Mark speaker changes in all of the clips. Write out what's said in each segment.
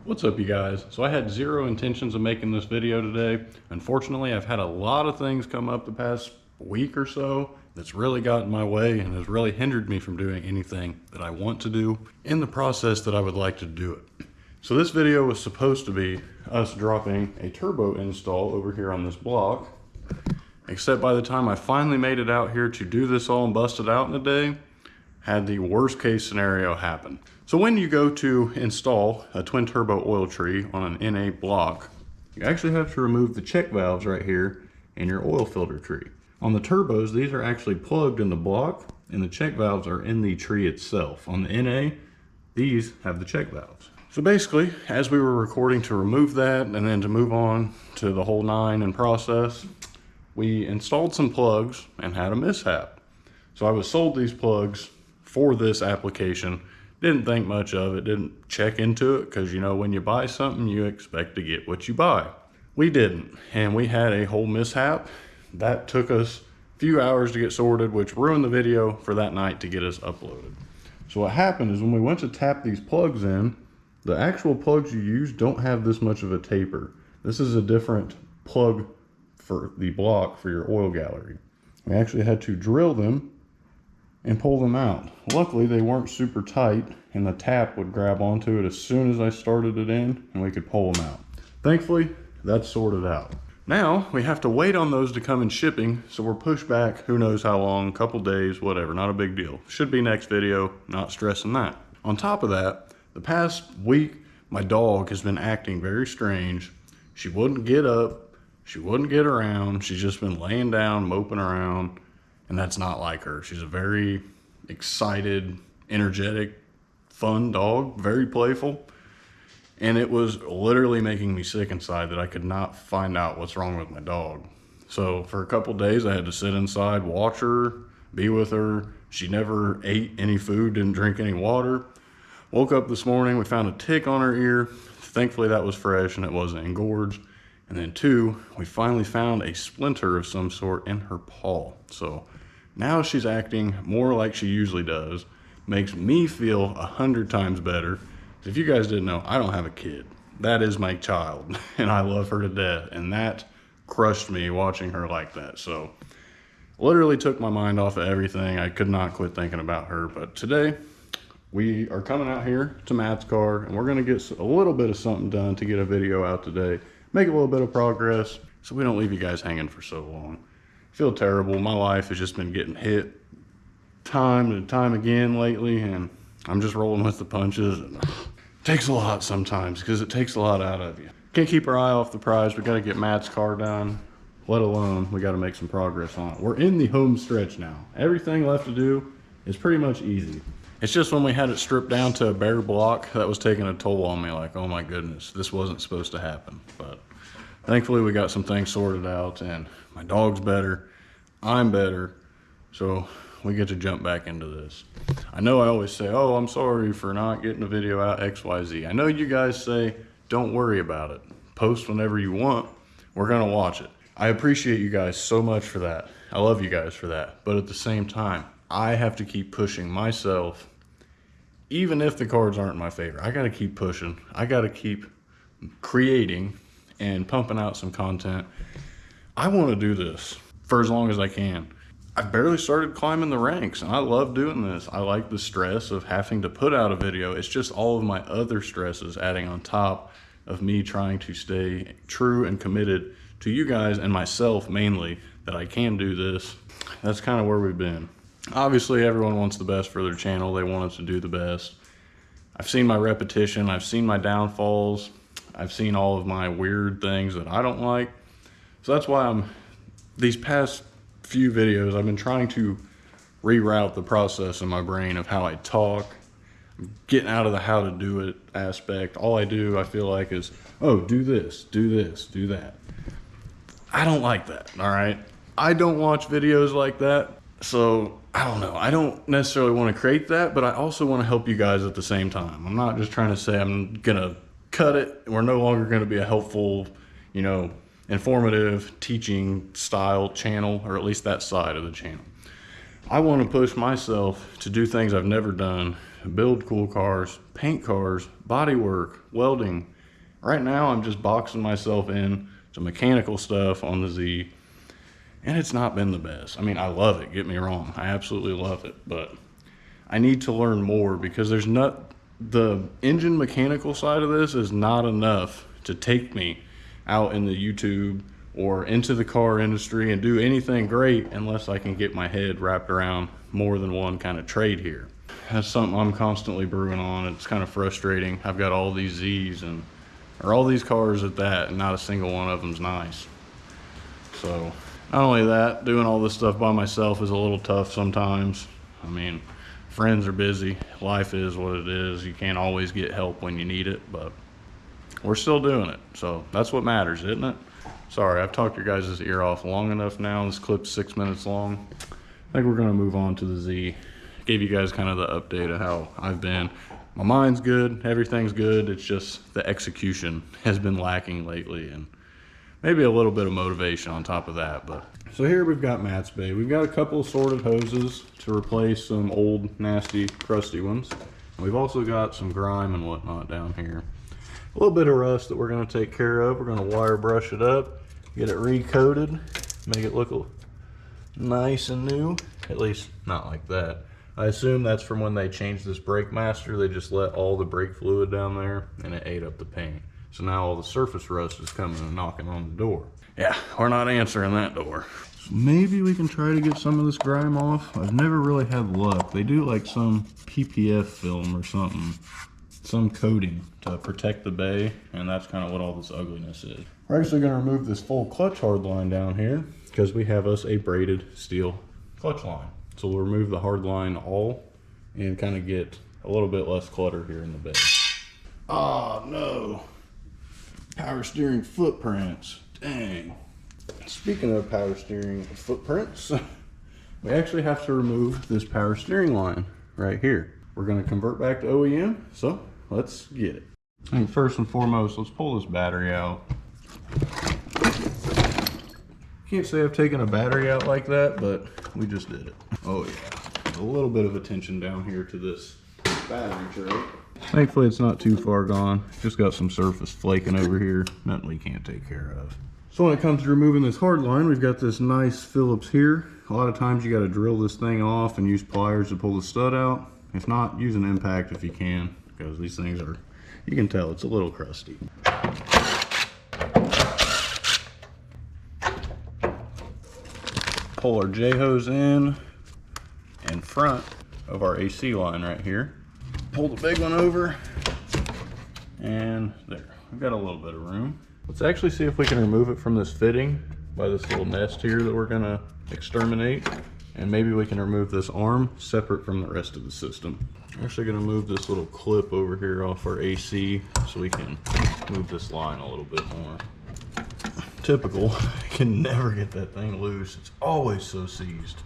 Speaker 1: What's up, you guys? So I had zero intentions of making this video today. Unfortunately, I've had a lot of things come up the past week or so that's really got in my way and has really hindered me from doing anything that I want to do in the process that I would like to do it. So this video was supposed to be us dropping a turbo install over here on this block, except by the time I finally made it out here to do this all and bust it out in a day, had the worst case scenario happen. So when you go to install a twin turbo oil tree on an NA block, you actually have to remove the check valves right here in your oil filter tree. On the turbos, these are actually plugged in the block and the check valves are in the tree itself. On the NA, these have the check valves. So basically, as we were recording to remove that and then to move on to the whole 9 and process, we installed some plugs and had a mishap. So I was sold these plugs for this application. Didn't think much of it, didn't check into it, because you know, when you buy something, you expect to get what you buy. We didn't, and we had a whole mishap. That took us a few hours to get sorted, which ruined the video for that night to get us uploaded. So what happened is when we went to tap these plugs in, the actual plugs you use don't have this much of a taper. This is a different plug for the block for your oil gallery. We actually had to drill them and pull them out. Luckily, they weren't super tight and the tap would grab onto it as soon as I started it in and we could pull them out. Thankfully, that's sorted out. Now, we have to wait on those to come in shipping, so we're pushed back who knows how long, couple days, whatever, not a big deal. Should be next video, not stressing that. On top of that, the past week, my dog has been acting very strange. She wouldn't get up, she wouldn't get around, she's just been laying down, moping around. And that's not like her. She's a very excited, energetic, fun dog, very playful. And it was literally making me sick inside that I could not find out what's wrong with my dog. So for a couple days, I had to sit inside, watch her, be with her. She never ate any food, didn't drink any water. Woke up this morning, we found a tick on her ear. Thankfully, that was fresh and it wasn't engorged. And then 2, we finally found a splinter of some sort in her paw. So now she's acting more like she usually does. Makes me feel 100 times better. If you guys didn't know, I don't have a kid. That is my child and I love her to death. And that crushed me watching her like that. So literally took my mind off of everything. I could not quit thinking about her. But today we are coming out here to Matt's car and we're gonna get a little bit of something done to get a video out today. Make a little bit of progress so we don't leave you guys hanging for so long. I feel terrible. My life has just been getting hit time and time again lately, and I'm just rolling with the punches. And it takes a lot sometimes because it takes a lot out of you. Can't keep our eye off the prize. We got to get Matt's car done, let alone we got to make some progress on it. We're in the home stretch now. Everything left to do is pretty much easy. It's just when we had it stripped down to a bare block that was taking a toll on me, like, oh my goodness, this wasn't supposed to happen. But thankfully we got some things sorted out and my dog's better, I'm better, so we get to jump back into this. I know I always say, oh, I'm sorry for not getting a video out, XYZ. I know you guys say, don't worry about it. Post whenever you want, we're gonna watch it. I appreciate you guys so much for that. I love you guys for that. But at the same time, I have to keep pushing myself. Even if the cards aren't in my favor, I gotta keep pushing. I gotta keep creating and pumping out some content. I wanna do this for as long as I can. I've barely started climbing the ranks and I love doing this. I like the stress of having to put out a video. It's just all of my other stresses adding on top of me trying to stay true and committed to you guys and myself mainly that I can do this. That's kind of where we've been. Obviously, everyone wants the best for their channel. They want us to do the best. I've seen my repetition. I've seen my downfalls. I've seen all of my weird things that I don't like. So that's why these past few videos, I've been trying to reroute the process in my brain of how I talk, getting out of the how to do it aspect. All I do, I feel like, is, oh, do this, do that. I don't like that, all right? I don't watch videos like that. So I don't know. I don't necessarily want to create that, but I also want to help you guys at the same time. I'm not just trying to say I'm going to cut it. We're no longer going to be a helpful, you know, informative teaching style channel, or at least that side of the channel. I want to push myself to do things I've never done, build cool cars, paint cars, body work, welding. Right now I'm just boxing myself in to mechanical stuff on the Z, and it's not been the best. I mean, I love it, get me wrong, I absolutely love it, but I need to learn more because the engine mechanical side of this is not enough to take me out in the YouTube or into the car industry and do anything great unless I can get my head wrapped around more than one kind of trade here. That's something I'm constantly brewing on. It's kind of frustrating. I've got all these Z's or all these cars at that, and not a single one of them's nice. So not only that, doing all this stuff by myself is a little tough sometimes. I mean, friends are busy, life is what it is. You can't always get help when you need it, but we're still doing it. So that's what matters, isn't it? Sorry, I've talked your guys' ear off long enough now. This clip's 6 minutes long. I think we're gonna move on to the Z. Gave you guys kind of the update of how I've been. My mind's good, everything's good. It's just the execution has been lacking lately, and maybe a little bit of motivation on top of that. But so here we've got Matt's Bay. We've got a couple of sorted hoses to replace some old, nasty, crusty ones. And we've also got some grime and whatnot down here. A little bit of rust that we're gonna take care of. We're gonna wire brush it up, get it recoated, make it look nice and new. At least not like that. I assume that's from when they changed this brake master. They just let all the brake fluid down there and it ate up the paint. So now all the surface rust is coming and knocking on the door. Yeah, we're not answering that door. So maybe we can try to get some of this grime off. I've never really had luck. They do like some PPF film or something, some coating to protect the bay, and that's kind of what all this ugliness is. We're actually gonna remove this full clutch hard line down here because we have us a braided steel clutch line. So we'll remove the hard line all and kind of get a little bit less clutter here in the bay. Oh no, power steering footprints, dang. Speaking of power steering footprints, we actually have to remove this power steering line right here. We're gonna convert back to OEM, so let's get it. I think first and foremost, let's pull this battery out. Can't say I've taken a battery out like that, but we just did it. Oh yeah, a little bit of attention down here to this battery tray. Thankfully it's not too far gone. Just got some surface flaking over here, nothing we can't take care of. So when it comes to removing this hard line, we've got this nice Phillips here. A lot of times you got to drill this thing off and use pliers to pull the stud out. If not, use an impact if you can, because these things are, you can tell it's a little crusty. Pull our J-hose in front of our AC line right here. Pull the big one over, and there. We've got a little bit of room. Let's actually see if we can remove it from this fitting by this little nest here that we're gonna exterminate. And maybe we can remove this arm separate from the rest of the system. I'm actually gonna move this little clip over here off our AC so we can move this line a little bit more. Typical, I can never get that thing loose. It's always so seized.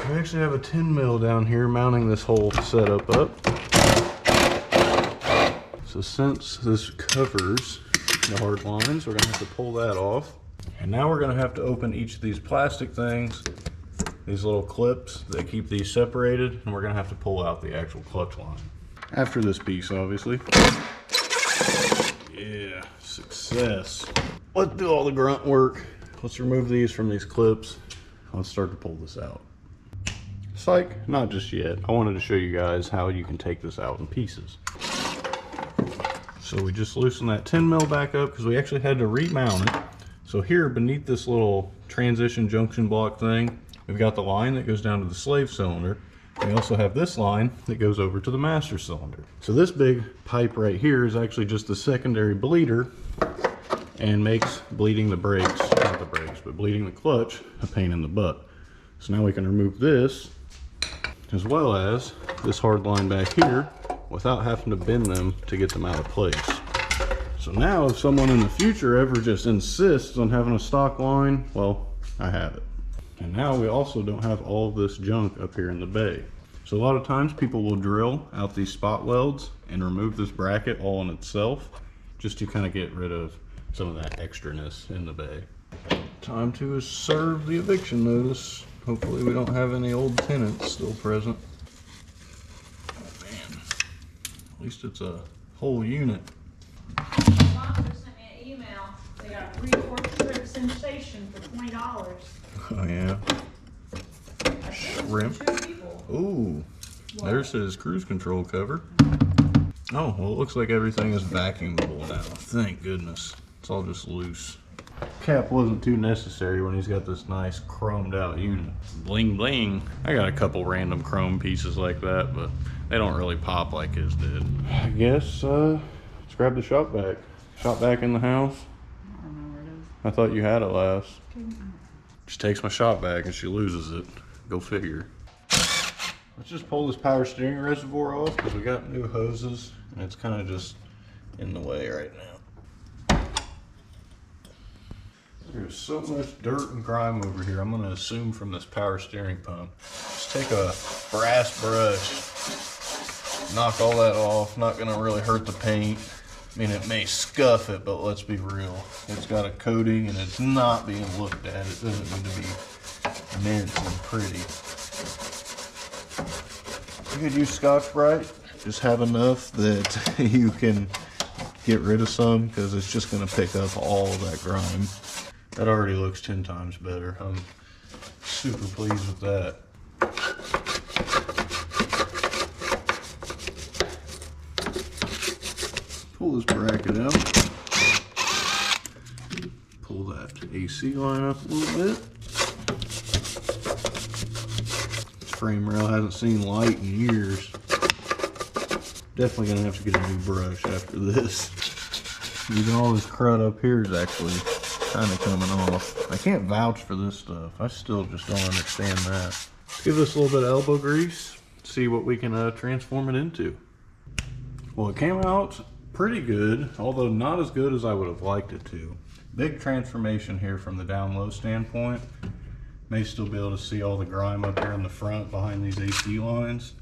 Speaker 1: We actually have a 10 mil down here mounting this whole setup up. So since this covers the hard lines, we're gonna have to pull that off. And now we're gonna have to open each of these plastic things, these little clips that keep these separated, and we're gonna have to pull out the actual clutch line. After this piece, obviously. Yeah, success. Let's do all the grunt work. Let's remove these from these clips. Let's start to pull this out. Psych, not just yet. I wanted to show you guys how you can take this out in pieces. So we just loosened that 10 mil back up because we actually had to remount it. So here beneath this little transition junction block thing, we've got the line that goes down to the slave cylinder. We also have this line that goes over to the master cylinder. So this big pipe right here is actually just the secondary bleeder and makes bleeding the brakes, not the brakes, but bleeding the clutch a pain in the butt. So now we can remove this as well as this hard line back here without having to bend them to get them out of place. So now if someone in the future ever just insists on having a stock line, well, I have it. And now we also don't have all of this junk up here in the bay. So a lot of times people will drill out these spot welds and remove this bracket all in itself just to kind of get rid of some of that extraness in the bay. Time to serve the eviction notice. Hopefully we don't have any old tenants still present. Oh man. least it's a whole unit.
Speaker 2: Sponsor sent me an email. They got a 3/4 rib sensation for $20.
Speaker 1: Oh yeah. Shrimp.
Speaker 2: 2 people.
Speaker 1: Ooh, there's his cruise control cover. Oh, well, it looks like everything is vacuumable now. Thank goodness. It's all just loose. Cap wasn't too necessary when he's got this nice chromed out unit. Bling bling. I got a couple random chrome pieces like that, but they don't really pop like his did. I guess, let's grab the shop vac. Shop vac in the house.
Speaker 2: I don't know where it is.
Speaker 1: I thought you had it last. She takes my shop vac and she loses it. Go figure. Let's just pull this power steering reservoir off because we got new hoses and it's kind of just in the way right now. There's so much dirt and grime over here. I'm gonna assume from this power steering pump. Just take a brass brush, knock all that off. Not gonna really hurt the paint. I mean, it may scuff it, but let's be real. It's got a coating and it's not being looked at. It doesn't need to be mint and pretty. You could use Scotch-Brite. Just have enough that you can get rid of some because it's just gonna pick up all that grime. That already looks 10 times better. I'm super pleased with that. Pull this bracket out. Pull that AC line up a little bit. This frame rail hasn't seen light in years. Definitely gonna have to get a new brush after this. Even all this crud up here is actually kind of coming off. I can't vouch for this stuff. I still just don't understand that. Let's give this a little bit of elbow grease, see what we can transform it into. Well, it came out pretty good, although not as good as I would have liked it to. Big transformation here from the down-low standpoint. May still be able to see all the grime up here in the front behind these AC lines.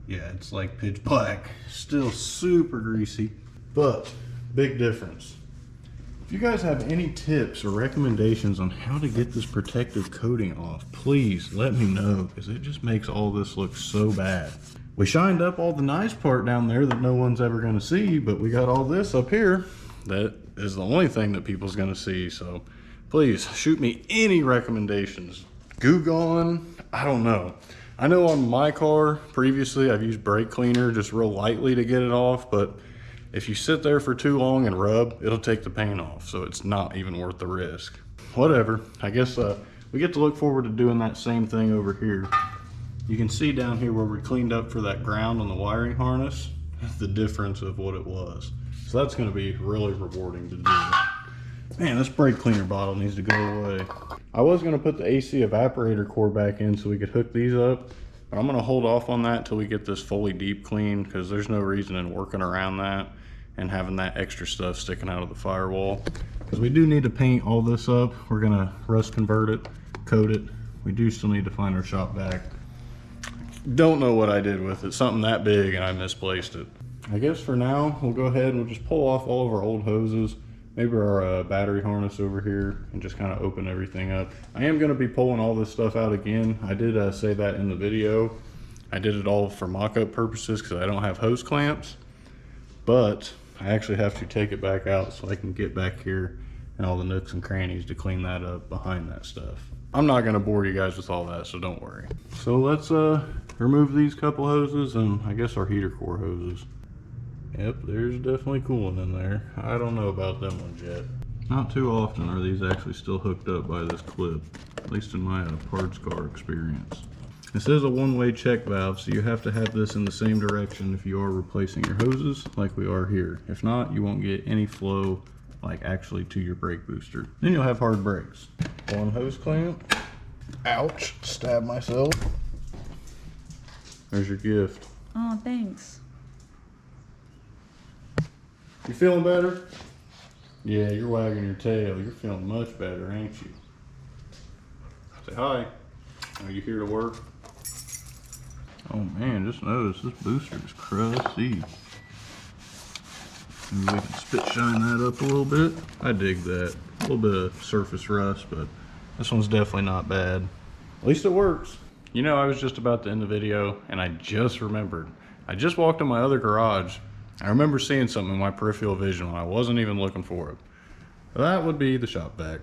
Speaker 1: Yeah, it's like pitch black. Still super greasy, but big difference. If you guys have any tips or recommendations on how to get this protective coating off, please let me know, because it just makes all this look so bad. We shined up all the nice part down there that no one's ever gonna see, but we got all this up here that is the only thing that people's gonna see. So please shoot me any recommendations. Goo Gone, I don't know. I know on my car previously I've used brake cleaner just real lightly to get it off, but if you sit there for too long and rub, it'll take the paint off, so it's not even worth the risk. Whatever, I guess we get to look forward to doing that same thing over here. You can see down here where we cleaned up for that ground on the wiring harness, the difference of what it was. So that's gonna be really rewarding to do. Man, this brake cleaner bottle needs to go away. I was gonna put the AC evaporator core back in so we could hook these up, but I'm gonna hold off on that till we get this fully deep cleaned, because there's no reason in working around that and having that extra stuff sticking out of the firewall. Because we do need to paint all this up. We're gonna rust convert it, coat it. We do still need to find our shop vac. Don't know what I did with it. Something that big and I misplaced it. I guess for now, we'll go ahead and we'll just pull off all of our old hoses, maybe our battery harness over here, and just kind of open everything up. I am gonna be pulling all this stuff out again. I did say that in the video. I did it all for mock-up purposes because I don't have hose clamps, but I actually have to take it back out so I can get back here and all the nooks and crannies to clean that up behind that stuff. I'm not gonna bore you guys with all that, so don't worry. So let's remove these couple hoses and I guess our heater core hoses. Yep, there's definitely cooling in there. I don't know about them ones yet. Not too often are these actually still hooked up by this clip, at least in my parts car experience. This is a one-way check valve, so you have to have this in the same direction if you are replacing your hoses like we are here. If not, you won't get any flow like actually to your brake booster. Then you'll have hard brakes. One hose clamp. Ouch, stabbed myself. There's your gift.
Speaker 2: Oh, thanks.
Speaker 1: You feeling better? Yeah, you're wagging your tail. You're feeling much better, ain't you? Say hi. Are you here to work? Oh man, just notice this booster is crusty. Maybe we can spit shine that up a little bit. I dig that. A little bit of surface rust, but this one's definitely not bad. At least it works. You know, I was just about to end the video and I just remembered I just walked in my other garage. I remember seeing something in my peripheral vision when I wasn't even looking for it. That would be the shop vac.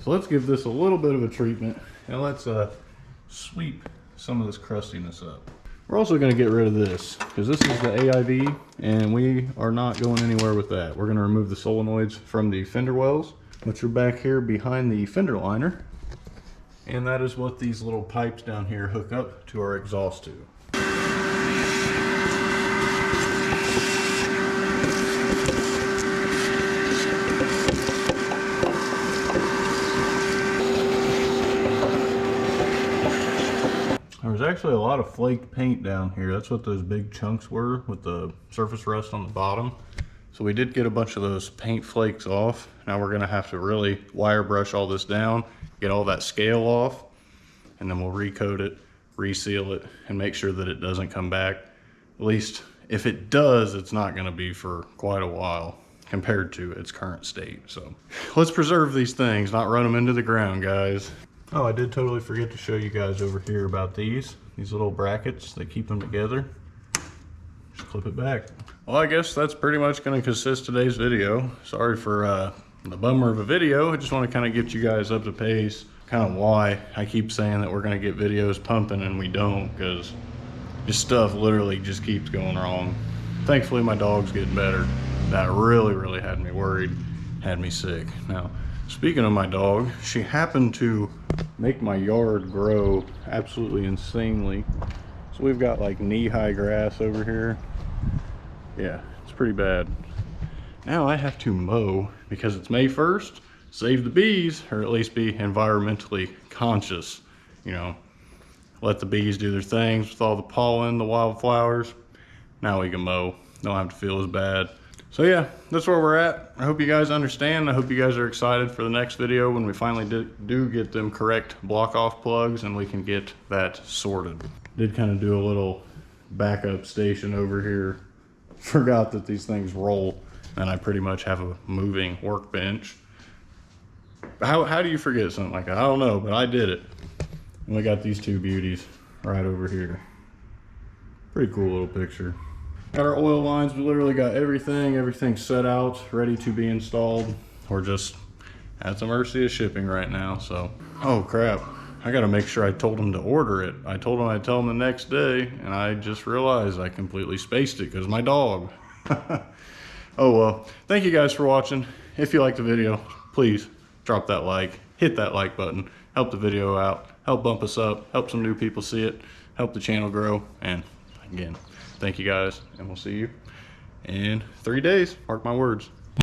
Speaker 1: So let's give this a little bit of a treatment and let's sweep some of this crustiness up. We're also going to get rid of this because this is the AIV and we are not going anywhere with that. We're going to remove the solenoids from the fender wells, which are back here behind the fender liner. And that is what these little pipes down here hook up to our exhaust to. There was actually a lot of flaked paint down here. That's what those big chunks were with the surface rust on the bottom. So we did get a bunch of those paint flakes off. Now we're gonna have to really wire brush all this down, get all that scale off, and then we'll recoat it, reseal it, and make sure that it doesn't come back. At least if it does, it's not gonna be for quite a while compared to its current state. So let's preserve these things, not run them into the ground, guys. Oh, I did totally forget to show you guys over here about these little brackets that keep them together. Just clip it back. Well, I guess that's pretty much going to consist today's video. Sorry for the bummer of a video. I just want to kind of get you guys up to pace. Kind of why I keep saying that we're going to get videos pumping and we don't, because this stuff literally just keeps going wrong. Thankfully, my dog's getting better. That really had me worried, had me sick. Now, speaking of my dog, she happened to make my yard grow absolutely insanely. So we've got like knee-high grass over here. Yeah, it's pretty bad. Now I have to mow because it's May 1st, save the bees, or at least be environmentally conscious. You know, let the bees do their things with all the pollen, the wildflowers. Now we can mow, don't have to feel as bad. So yeah, that's where we're at. I hope you guys understand. I hope you guys are excited for the next video when we finally do get them correct block off plugs and we can get that sorted. Did kind of do a little backup station over here. Forgot that these things roll and I pretty much have a moving workbench. How do you forget something like that? I don't know, but I did it. And we got these two beauties right over here. Pretty cool little picture. Got our oil lines, we literally got everything set out, ready to be installed. We're just at the mercy of shipping right now, so. Oh crap, I gotta make sure I told them to order it. I told them I'd tell them the next day, and I just realized I completely spaced it because my dog. Oh well, thank you guys for watching. If you liked the video, please drop that like, hit that like button, help the video out, help bump us up, help some new people see it, help the channel grow, and again, thank you guys, and we'll see you in 3 days. Mark my words.